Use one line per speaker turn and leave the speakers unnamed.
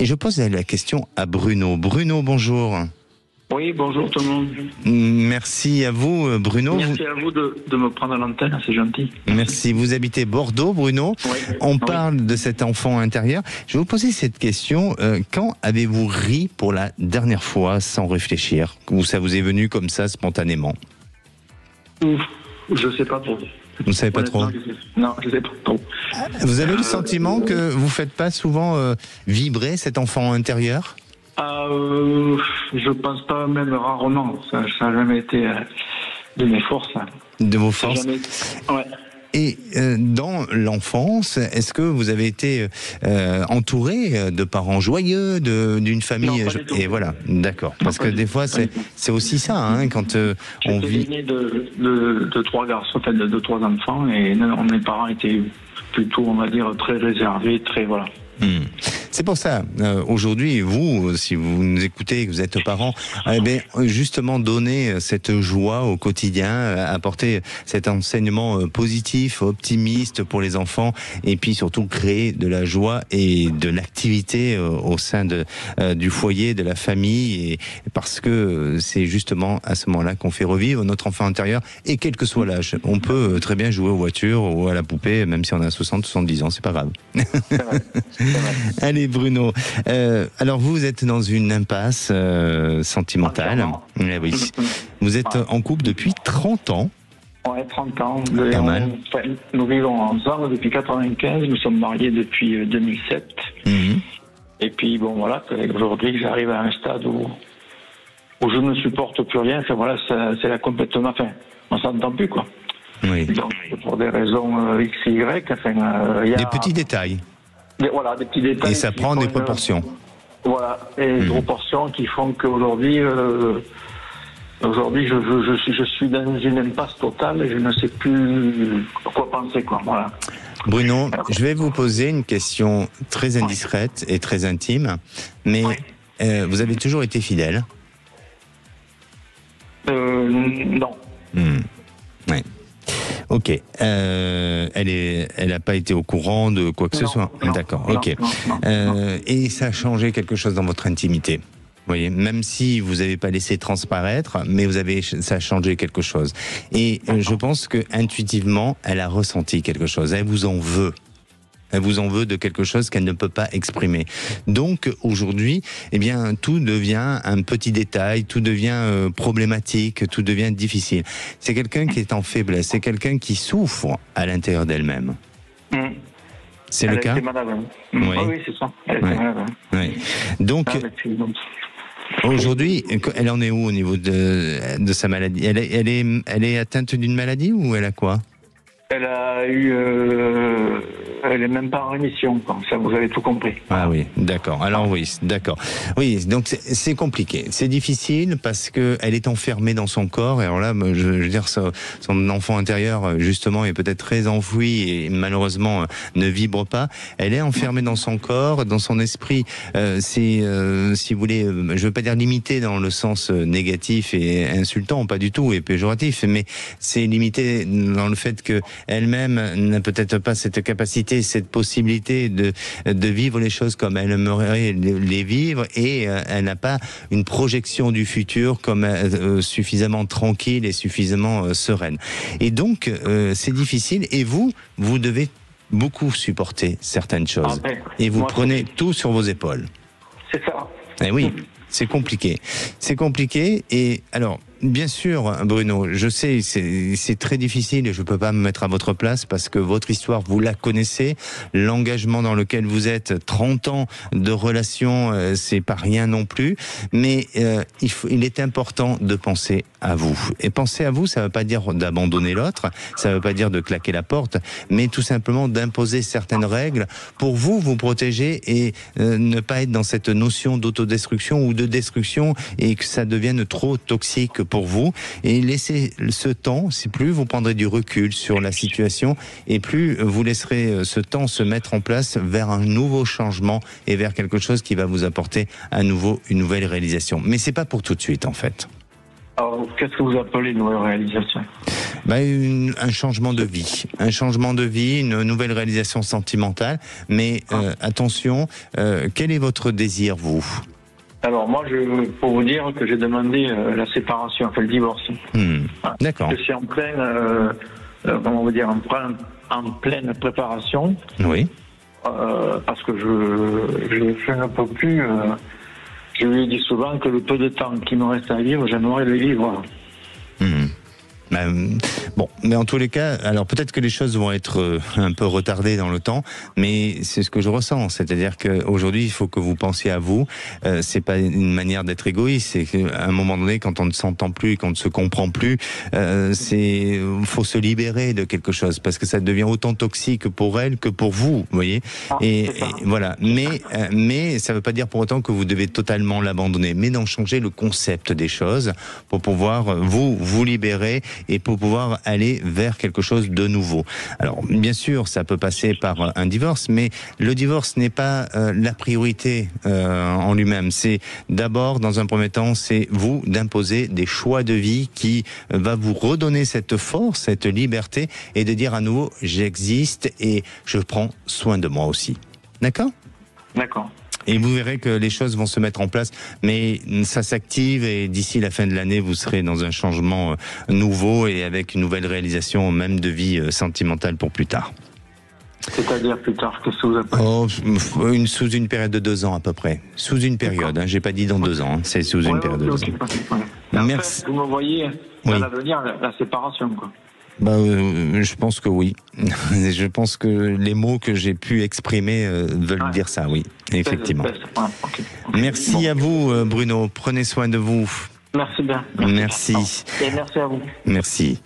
Et je pose la question à Bruno. Bruno, bonjour.
Oui, bonjour tout le monde.
Merci à vous, Bruno.
Merci à vous de me prendre à l'antenne, c'est gentil.
Merci. Vous habitez Bordeaux, Bruno.
Oui.
On parle de cet enfant intérieur. Je vais vous poser cette question. Quand avez-vous ri pour la dernière fois sans réfléchir? Ou ça vous est venu comme ça, spontanément?
Je sais pas trop.
Vous ne savez pas trop?
Non, je sais pas trop.
Vous avez le sentiment que vous ne faites pas souvent vibrer cet enfant intérieur?
Je pense pas, même rarement. Ça n'a jamais été de mes forces.
De vos forces?
Ouais.
Et dans l'enfance, est-ce que vous avez été entouré de parents joyeux, d'une famille?
Non, pas du tout.
Et voilà, d'accord. Parce que des fois, c'est aussi ça, hein, quand on vit.
J'étais l'aîné de trois garçons, enfin de trois enfants, et mes parents étaient plutôt, on va dire, très réservés, très voilà.
C'est pour ça, aujourd'hui, vous, si vous nous écoutez, que vous êtes parents, justement donner cette joie au quotidien, apporter cet enseignement positif, optimiste pour les enfants, et puis surtout créer de la joie et de l'activité au sein du foyer, de la famille, et parce que c'est justement à ce moment-là qu'on fait revivre notre enfant intérieur, et quel que soit l'âge. On peut très bien jouer aux voitures ou à la poupée, même si on a 60, 70 ans, c'est pas grave.
C'est vrai.
Allez Bruno, alors vous êtes dans une impasse sentimentale. Oui. Vous êtes en couple depuis 30 ans.
Ouais, 30 ans.
Pas mal.
Nous vivons ensemble depuis 95, nous sommes mariés depuis 2007. Et puis bon voilà, aujourd'hui j'arrive à un stade où je ne supporte plus rien. Enfin voilà, c'est là complètement, enfin, on s'entend plus quoi.
Oui.
Donc pour des raisons X, Y, enfin il y a
des petits détails.
Voilà, des petits détails.
Et ça prend des proportions.
Voilà, et des proportions qui font qu'aujourd'hui, je suis dans une impasse totale et je ne sais plus quoi penser, quoi. Voilà.
Bruno, je vais vous poser une question très indiscrète et très intime, mais vous avez toujours été fidèle?
Non.
Oui. Ok. Elle n'a pas été au courant de quoi que ce soit. D'accord. Ok.
Non.
Et ça a changé quelque chose dans votre intimité. Vous voyez, même si vous n'avez pas laissé transparaître, mais ça a changé quelque chose. Et je pense que intuitivement, elle a ressenti quelque chose. Elle vous en veut. Elle vous en veut de quelque chose qu'elle ne peut pas exprimer. Donc aujourd'hui, eh bien, tout devient un petit détail, tout devient problématique, tout devient difficile. C'est quelqu'un qui est en faiblesse, c'est quelqu'un qui souffre à l'intérieur d'elle-même. C'est le cas?
Elle était malade.
Oui,
oui, c'est ça. Elle était malade.
Oui. Donc, aujourd'hui, elle en est où au niveau de sa maladie? Elle est atteinte d'une maladie ou elle a quoi?
Elle a eu... elle est même pas en rémission, quoi. Ça, vous avez tout compris.
Ah oui, d'accord. Alors oui, d'accord. Oui, donc c'est compliqué. C'est difficile parce que elle est enfermée dans son corps. Et alors là, je veux dire, son enfant intérieur, justement, est peut-être très enfoui et malheureusement ne vibre pas. Elle est enfermée dans son corps, dans son esprit. Si vous voulez, je veux pas dire limité dans le sens négatif et insultant, pas du tout, et péjoratif, mais c'est limité dans le fait que elle-même n'a peut-être pas cette capacité, cette possibilité de vivre les choses comme elle aimerait les vivre, et elle n'a pas une projection du futur comme suffisamment tranquille et suffisamment sereine. Et donc c'est difficile, et vous devez beaucoup supporter certaines choses, et vous prenez tout sur vos épaules.
C'est ça.
Et oui, c'est compliqué. C'est compliqué, et alors bien sûr, Bruno, je sais, c'est très difficile et je peux pas me mettre à votre place parce que votre histoire, vous la connaissez. L'engagement dans lequel vous êtes, 30 ans de relation, c'est pas rien non plus. Mais il est important de penser à vous. Et penser à vous, ça veut pas dire d'abandonner l'autre, ça veut pas dire de claquer la porte, mais tout simplement d'imposer certaines règles pour vous protéger et ne pas être dans cette notion d'autodestruction ou de destruction et que ça devienne trop toxique pour vous, et laissez ce temps, si plus vous prendrez du recul sur la situation et plus vous laisserez ce temps se mettre en place vers un nouveau changement et vers quelque chose qui va vous apporter à nouveau une nouvelle réalisation. Mais c'est pas pour tout de suite en fait.
Alors, qu'est-ce que vous appelez une nouvelle réalisation?
Un changement de vie. Un changement de vie, une nouvelle réalisation sentimentale. Mais attention, quel est votre désir, vous ?
Alors moi, pour vous dire que j'ai demandé la séparation, enfin le divorce.
D'accord.
Je suis en pleine, comment on va dire, en pleine préparation.
Oui.
Parce que je ne peux plus. Je lui dis souvent que le peu de temps qui me reste à vivre, j'aimerais le vivre.
Bon, mais en tous les cas, alors peut-être que les choses vont être un peu retardées dans le temps, mais c'est ce que je ressens. C'est-à-dire qu'aujourd'hui, il faut que vous pensiez à vous. C'est pas une manière d'être égoïste. C'est qu'à un moment donné, quand on ne s'entend plus, qu'on ne se comprend plus, faut se libérer de quelque chose parce que ça devient autant toxique pour elle que pour vous. Vous voyez. Et voilà. Mais ça ne veut pas dire pour autant que vous devez totalement l'abandonner, mais d'en changer le concept des choses pour pouvoir vous libérer et pour pouvoir aller vers quelque chose de nouveau. Alors, bien sûr, ça peut passer par un divorce, mais le divorce n'est pas la priorité en lui-même. C'est d'abord, dans un premier temps, c'est vous d'imposer des choix de vie qui va vous redonner cette force, cette liberté, et de dire à nouveau, j'existe et je prends soin de moi aussi. D'accord ?
D'accord.
Et vous verrez que les choses vont se mettre en place, mais ça s'active et d'ici la fin de l'année, vous serez dans un changement nouveau et avec une nouvelle réalisation même de vie sentimentale pour plus tard.
C'est-à-dire plus tard, qu'est-ce que vous appelez ?
Sous une période de 2 ans à peu près. Sous une période, hein, j'ai pas dit dans 2 ans, hein, c'est sous une période de 2 ans.
Merci. Vous me voyez à l'avenir la séparation, quoi.
Je pense que oui. Je pense que les mots que j'ai pu exprimer veulent dire ça, oui, effectivement. Merci à vous, Bruno. Prenez soin de vous.
Merci bien.
Merci.
Et merci à vous.
Merci.